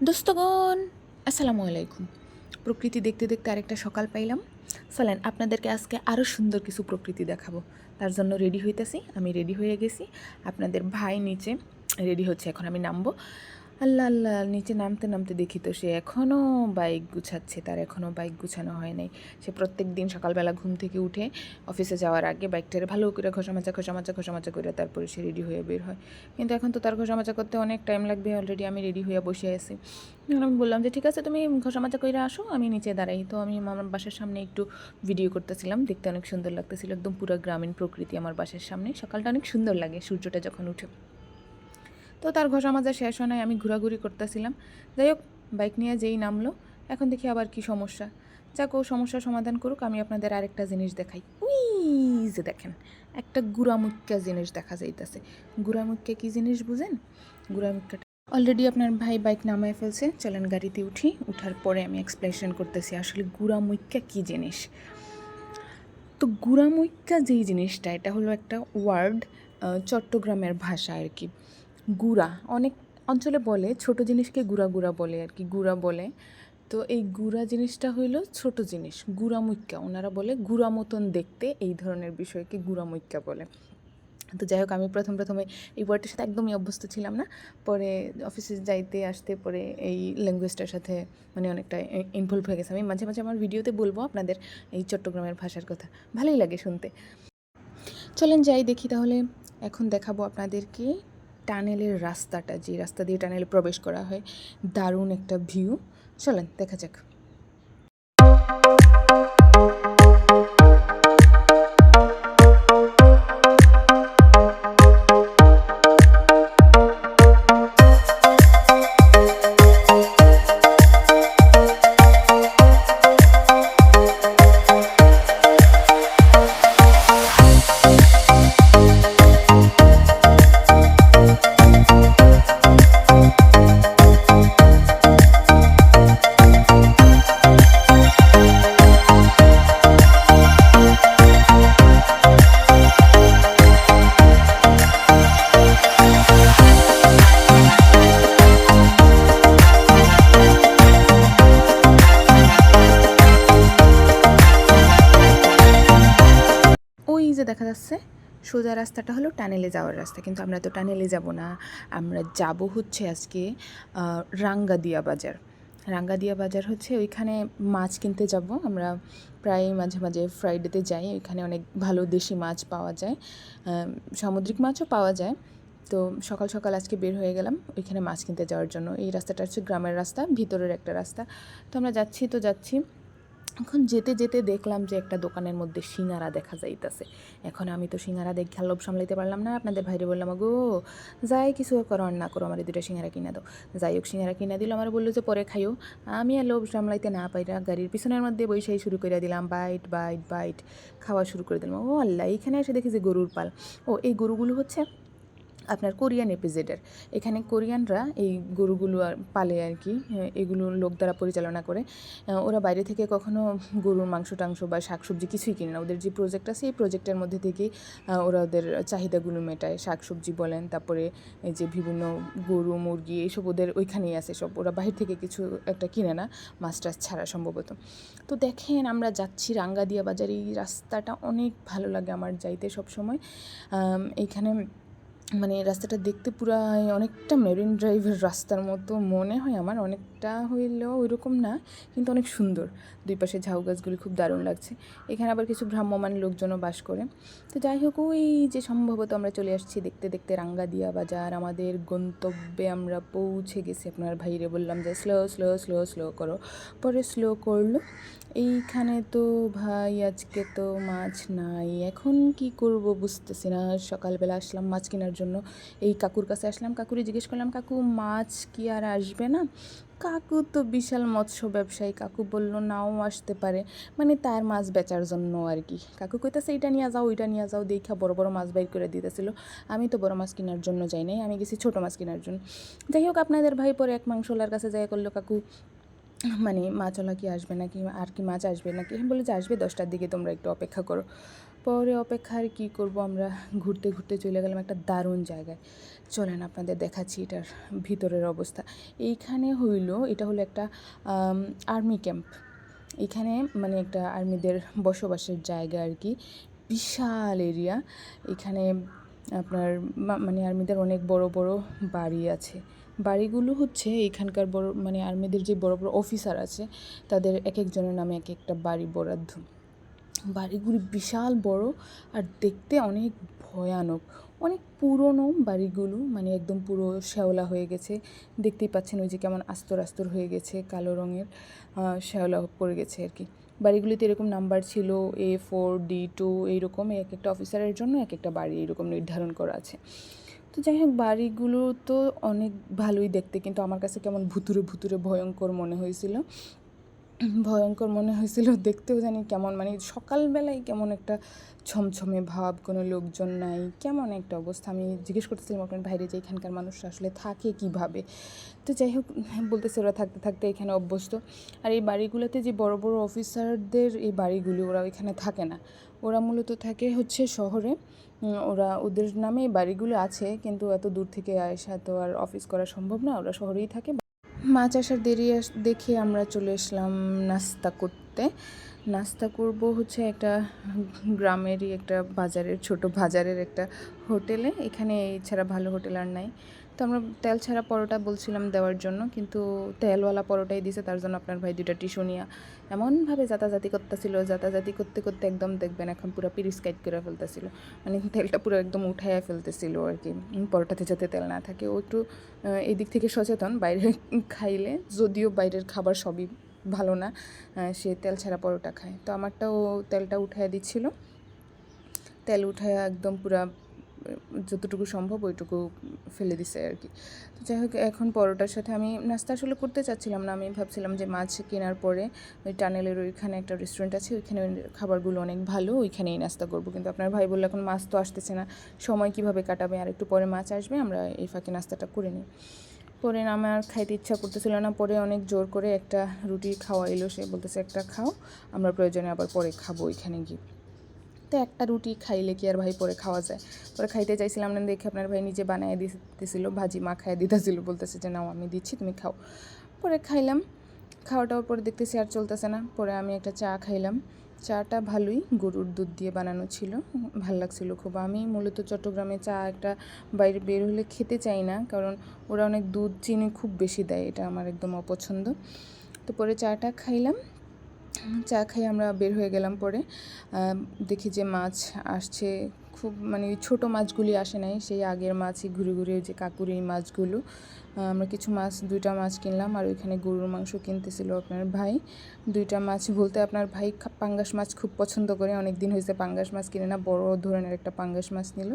দোস্তগণ, আসসালামু আলাইকুম। প্রকৃতি দেখতে দেখতে আরেকটা সকাল পাইলাম। চলেন আপনাদেরকে আজকে আরও সুন্দর কিছু প্রকৃতি দেখাবো। তার জন্য রেডি হইতেছি। আমি রেডি হয়ে গেছি। আপনাদের ভাই নিচে রেডি হচ্ছে, এখন আমি নামবো। আল্লাহ আল্লাহ, নিচে নামতে নামতে দেখি তো সে এখনও বাইক গুছাচ্ছে। তার এখনও বাইক গুছানো হয় নাই। সে প্রত্যেক দিন সকালবেলা ঘুম থেকে উঠে অফিসে যাওয়ার আগে বাইকটারে ভালো করে ঘষামাজা করে তারপরে সে রেডি হয়ে বের হয়। কিন্তু এখন তো তার ঘষামাজা করতে অনেক টাইম লাগবে। অলরেডি আমি রেডি হয়ে বসে আছি। আমি বললাম যে ঠিক আছে, তুমি ঘষামাজা করে আসো, আমি নিচে দাঁড়াই। তো আমি আমার বাসার সামনে একটু ভিডিও করতেছিলাম। দেখতে অনেক সুন্দর লাগতেছিল, একদম পুরো গ্রামীণ প্রকৃতি আমার বাসার সামনে। সকালটা অনেক সুন্দর লাগে সূর্যটা যখন উঠে। তো তার ঘষা মাজা শেষ হয় নাই, আমি ঘোরাঘুরি করতেছিলাম। যাই হোক, বাইক নিয়ে যেই নামলো, এখন দেখি আবার কি সমস্যা। যাক, ও সমস্যার সমাধান করুক, আমি আপনাদের আরেকটা জিনিস দেখাই। উই, যে দেখেন, একটা গুড়ামুক্কা জিনিস দেখা যাইতেছে। গুড়ামুক্কা কী জিনিস বুঝেন? গুড়ামুক্কাটা অলরেডি আপনার ভাই বাইক নামায় ফেলছে। চলেন গাড়িতে উঠি, উঠার পরে আমি এক্সপ্লেনেশন করতেছি আসলে গুড়ামুক্কা কী জিনিস। তো গুড়ামুক্কা যেই জিনিসটা, এটা হলো একটা ওয়ার্ড, চট্টগ্রামের ভাষা আর কি। গুড়া অনেক অঞ্চলে বলে, ছোট জিনিসকে গুড়া গুড়া বলে আর কি, গুড়া বলে। তো এই গুড়া জিনিসটা হইলো ছোট জিনিস, গুড়ামুক্কা ওনারা বলে। গুড়া মতন দেখতে এই ধরনের বিষয়কে গুড়ামুক্কা বলে। তো যাই হোক, আমি প্রথমে এই ওয়ার্ডটার সাথে একদমই অভ্যস্ত ছিলাম না। পরে অফিসে যাইতে আসতে পরে এই ল্যাঙ্গুয়েজটার সাথে মানে অনেকটা ইনভলভ হয়ে গেছে। আমি মাঝে মাঝে আমার ভিডিওতে বলবো আপনাদের এই চট্টগ্রামের ভাষার কথা, ভালোই লাগে শুনতে। চলেন যাই দেখি তাহলে। এখন দেখাবো আপনাদেরকে টানেলের রাস্তাটা, যে রাস্তা দিয়ে টানেলে প্রবেশ করা হয়। দারুণ একটা ভিউ, চলেন দেখা যাক। ওই যে দেখা যাচ্ছে সোজা রাস্তাটা হলো টানেলে যাওয়ার রাস্তা, কিন্তু আমরা তো টানেলে যাব না। আমরা যাব হচ্ছে আজকে রাঙ্গাদিয়া বাজার। রাঙ্গাদিয়া বাজার হচ্ছে ওইখানে মাছ কিনতে যাব আমরা। প্রায় মাঝে মাঝে ফ্রাইডেতে যাই, ওইখানে অনেক ভালো দেশি মাছ পাওয়া যায়, সামুদ্রিক মাছও পাওয়া যায়। তো সকাল সকাল আজকে বের হয়ে গেলাম ওইখানে মাছ কিনতে যাওয়ার জন্য। এই রাস্তাটা হচ্ছে গ্রামের রাস্তা, ভিতরের একটা রাস্তা। তো আমরা যাচ্ছি। এখন যেতে যেতে দেখলাম যে একটা দোকানের মধ্যে সিঙ্গারা দেখা যাইতেছে। এখন আমি তো সিঙ্গারা দেখে লোভ সামলাইতে পারলাম না, আপনাদের ভাইরে বললাম, গো যাই কিছু করো আর না করো, আমার দুটো সিঙ্গারা কিনে দাও। যাই হোক, সিঙ্গারা কিনে দিল। আমার বললো যে পরে খাইও। আমি আর লোভ সামলাইতে না পাইরা গাড়ির পিছনের মধ্যে বসেই শুরু করে দিলাম, বাইট বাইট বাইট খাওয়া শুরু করে দিলাম। ও আল্লাহ, এইখানে এসে দেখি যে গরুর পাল। ও, এই গরুগুলো হচ্ছে আপনার কোরিয়ান এপিজেডের। এখানে কোরিয়ানরা এই গরুগুলো পালে আর কি, এগুলো লোক দ্বারা পরিচালনা করে। ওরা বাইরে থেকে কখনো গরুর মাংস টাংস বা শাকসবজি কিছুই কিনে না। ওদের যে প্রজেক্ট আছে, এই প্রজেক্টের মধ্যে থেকেই ওরা ওদের চাহিদাগুলো মেটায়। শাকসবজি বলেন, তারপরে এই যে বিভিন্ন গরু মুরগি এইসব ওদের ওইখানেই আছে সব। ওরা বাইরে থেকে কিছু একটা কিনে না, মাছ টাছ ছাড়া সম্ভবত। তো দেখেন, আমরা যাচ্ছি রাঙ্গাদিয়া বাজার। এই রাস্তাটা অনেক ভালো লাগে আমার যাইতে সবসময়। এইখানে মানে রাস্তাটা দেখতে পুরা অনেকটা মেরিন ড্রাইভের রাস্তার মতো মনে হয় আমার। অনেকটা হইলেও ওইরকম না, কিন্তু অনেক সুন্দর। দুই পাশে ঝাউ গাছগুলি খুব দারুণ লাগছে। এখানে আবার কিছু ভ্রাম্যমাণ লোকজনও বাস করে। তো যাই হোক, ওই যে সম্ভবত আমরা চলে আসছি দেখতে দেখতে রাঙ্গাদিয়া বাজার। আমাদের গন্তব্যে আমরা পৌঁছে গেছি। আপনার ভাইরে বললাম যে স্লো স্লো স্লো স্লো করো, পরে স্লো করলো। এইখানে তো ভাই আজকে তো মাছ নাই, এখন কি করব বুঝতেছি না। সকালবেলা আসলাম মাছ কেনার জন্য, এই কাকুর কাছে আসলাম। কাকুরে জিজ্ঞেস করলাম, কাকু মাছ কি আর আসবে না? কাকু তো বিশাল মৎস্য ব্যবসায়ী, কাকু বলল নাও আসতে পারে, মানে তার মাছ বেচার জন্য আর কি। কাকু কইতাছে এইটা নিয়ে যাও, ওইটা নিয়ে যাও, দেখা বড় বড় মাছ বাইর করে দিতেছিল। আমি তো বড় মাছ কেনার জন্য যাই নাই, আমি গেছি ছোটো মাছ কেনার জন্য। যাই হোক, আপনাদের ভাই পরে এক মাংসলার কাছে যাই করলো, কাকু মানে মাছওয়ালা কি আসবে নাকি, আর কি মাছ আসবে নাকি? বলে যে আসবে, 10টার দিকে তোমরা একটু অপেক্ষা করো। পরে অপেক্ষার কি করব, আমরা ঘুরতে ঘুরতে চলে গেলাম একটা দারুণ জায়গায়। চলেন আপনাদের দেখাচ্ছি এটার ভিতরের অবস্থা। এটা হলো একটা আর্মি ক্যাম্প। এখানে মানে একটা আর্মিদের বসবাসের জায়গা আর কি, বিশাল এরিয়া। এখানে আপনার মানে আর্মিদের অনেক বড় বড় বাড়ি আছে। বাড়িগুলো হচ্ছে এখানকার বড় মানে আর্মিদের যে বড় বড় অফিসার আছে তাদের এক একজনের নামে এক একটা বাড়ি বরাদ্দ। বাড়িগুলি বিশাল বড় আর দেখতে অনেক ভয়ানক, অনেক পুরনো বাড়িগুলো, মানে একদম পুরো শ্যাওলা হয়ে গেছে। দেখতেই পাচ্ছেন ওই যে কেমন আস্তর আস্তর হয়ে গেছে, কালো রঙের শ্যাওলা পড়ে গেছে আর কি। বাড়িগুলিতে এরকম নাম্বার ছিল A4 D2, এইরকম এক একটা অফিসারের জন্য এক একটা বাড়ি এরকম নির্ধারণ করা আছে। তো যাই হোক, বাড়িগুলো তো অনেক ভালোই দেখতে, কিন্তু আমার কাছে কেমন ভুতুরে ভুতুরে ভয়ঙ্কর মনে হয়েছিল। দেখতেও জানি কেমন, মানে সকালবেলায় কেমন একটা ছমছমে ভাব, কোনো লোকজন নাই, কেমন একটা অবস্থা। আমি জিজ্ঞেস করতেছিলাম আপনার বাইরে যে এখানকার মানুষরা আসলে থাকে কিভাবে। তো যাই হোক, বলতেছে ওরা থাকতে থাকতে এখানে অভ্যস্ত। আর এই বাড়িগুলোতে যে বড় বড় অফিসারদের এই বাড়িগুলো, ওরা এখানে থাকে না, ওরা মূলত থাকে হচ্ছে শহরে। ওদের নামে এই বাড়িগুলো আছে, কিন্তু এত দূর থেকে আসা তো আর অফিস করা সম্ভব না, ওরা শহরেই থাকে। মাছ আসার দেখে আমরা চলে আসলাম নাস্তা করতে। নাস্তা করব হচ্ছে একটা গ্রামেরই একটা বাজারের, ছোট বাজারের একটা হোটেলে। এখানে এছাড়া ভালো হোটেল আর নাই। তো আমরা তেল ছাড়া পরোটা বলছিলাম দেওয়ার জন্য, কিন্তু তেলওয়ালা পরোটাই দিছে। তার জন্য আপনার ভাই 2টা টিস্যু নিয়ে এমনভাবে জাতাজাতি করতেছিল, জাতাজাতি করতে করতে একদম দেখবেন এখন পুরো পিরিস্কাইট করে ফেলতেছিল, মানে তেলটা পুরো একদম উঠাইয়া ফেলতেছিল আর কি, পরোটাতে যাতে তেল না থাকে। ও একটু এই দিক থেকে সচেতন, বাইরে খাইলে, যদিও বাইরের খাবার সবই ভালো না, সে তেল ছাড়া পরোটা খায়। তো আমারটাও তেলটা উঠাইয়া দিচ্ছিল, তেল উঠাইয়া একদম পুরা যতটুকু সম্ভব ওইটুকু ফেলে দিছে আর কি। তো যাই হোক, এখন পরোটার সাথে আমি নাস্তা আসলে করতে চাচ্ছিলাম না। আমি ভাবছিলাম যে মাছ কেনার পরে ওই টানেলের ওইখানে একটা রেস্টুরেন্ট আছে, ওইখানে খাবারগুলো অনেক ভালো, ওইখানেই নাস্তা করবো। কিন্তু আপনার ভাই বললো এখন মাছ তো আসতেছে না, সময় কিভাবে কাটাবে, আর একটু পরে মাছ আসবে, আমরা এই ফাঁকে নাস্তাটা করে নিই। পরে আমার খাইতে ইচ্ছা করতেছিল না, পরে অনেক জোর করে একটা রুটি খাওয়া এলো, সে বলতেছে একটা খাও, আমরা প্রয়োজনে আবার পরে খাবো ওইখানে গিয়ে। তো একটা রুটি খাইলে কি আর ভাই পরে খাওয়া যায়? পরে খাইতে চাইছিলাম না দেখে আপনার ভাই নিজে বানিয়ে দিতেছিল, ভাজি মাখায় দিতেছিল, বলতেছে যে নাও আমি দিচ্ছি তুমি খাও। পরে খাইলাম, খাওয়াটাও পরে দেখতেছি আর চলতেছে না। পরে আমি একটা চা খাইলাম। চাটা ভালোই, গরুর দুধ দিয়ে বানানো ছিল, ভাল লাগছিল খুব। আমি মূলত চট্টগ্রামে চা একটা বাইরে বের হলে খেতে চাই না, কারণ ওরা অনেক দুধ চিনি খুব বেশি দেয়, এটা আমার একদম অপছন্দ। তো পরে চাটা খাইলাম, চা খাই আমরা বের হয়ে গেলাম। পরে দেখি যে মাছ আসছে, খুব মানে ছোট মাছগুলি আসে নাই, সেই আগের মাছই ঘুরে ঘুরে, যে কাকুর এই মাছগুলো। আমরা কিছু মাছ, 2টা মাছ কিনলাম, আর ওইখানে গরুর মাংস কিনতেছিল আপনার ভাই। 2টা মাছ বলতে আপনার ভাই পাঙ্গাস মাছ খুব পছন্দ করে, অনেক দিন হয়েছে পাঙ্গাস মাছ কিনে না, বড় ধরনের একটা পাঙ্গাস মাছ নিল।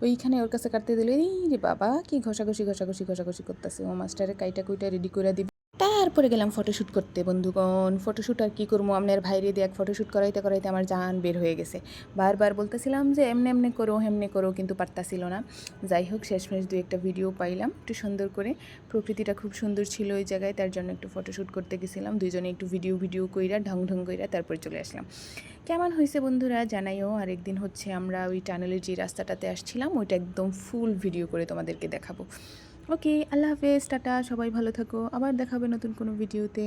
ওইখানে ওর কাছে কাটতে দিলে, এই রে বাবা কি ঘষাঘষি করতেছে, ও মাছটারে কাইটা কুইটা রেডি করে দিবে। তারপরে গেলাম ফটোশ্যুট করতে বন্ধুগণ। ফটোশ্যুট আর কী করবো, আপনার ভাইরে দিয়ে এক ফটোশ্যুট করাইতে করাইতে আমার জান বের হয়ে গেছে। বারবার বলতেছিলাম যে এমনি এমনি করো, হেমনে করো, কিন্তু পারতাছিল না। যাই হোক, শেষমেশ 2-1টা ভিডিও পাইলাম একটু সুন্দর করে। প্রকৃতিটা খুব সুন্দর ছিল ওই জায়গায়, তার জন্য একটু ফটোশ্যুট করতে গেছিলাম। দুইজনে একটু ভিডিও কইরা ঢং কইরা তারপরে চলে আসলাম। কেমন হয়েছে বন্ধুরা জানাইও। আর একদিন হচ্ছে আমরা ওই টানেলের যে রাস্তাটাতে আসছিলাম, ওইটা একদম ফুল ভিডিও করে তোমাদেরকে দেখাবো। ওকে, আল্লাহ হাফেজ, টাটা, সবাই ভালো থাকো, আবার দেখাবে নতুন কোনো ভিডিওতে।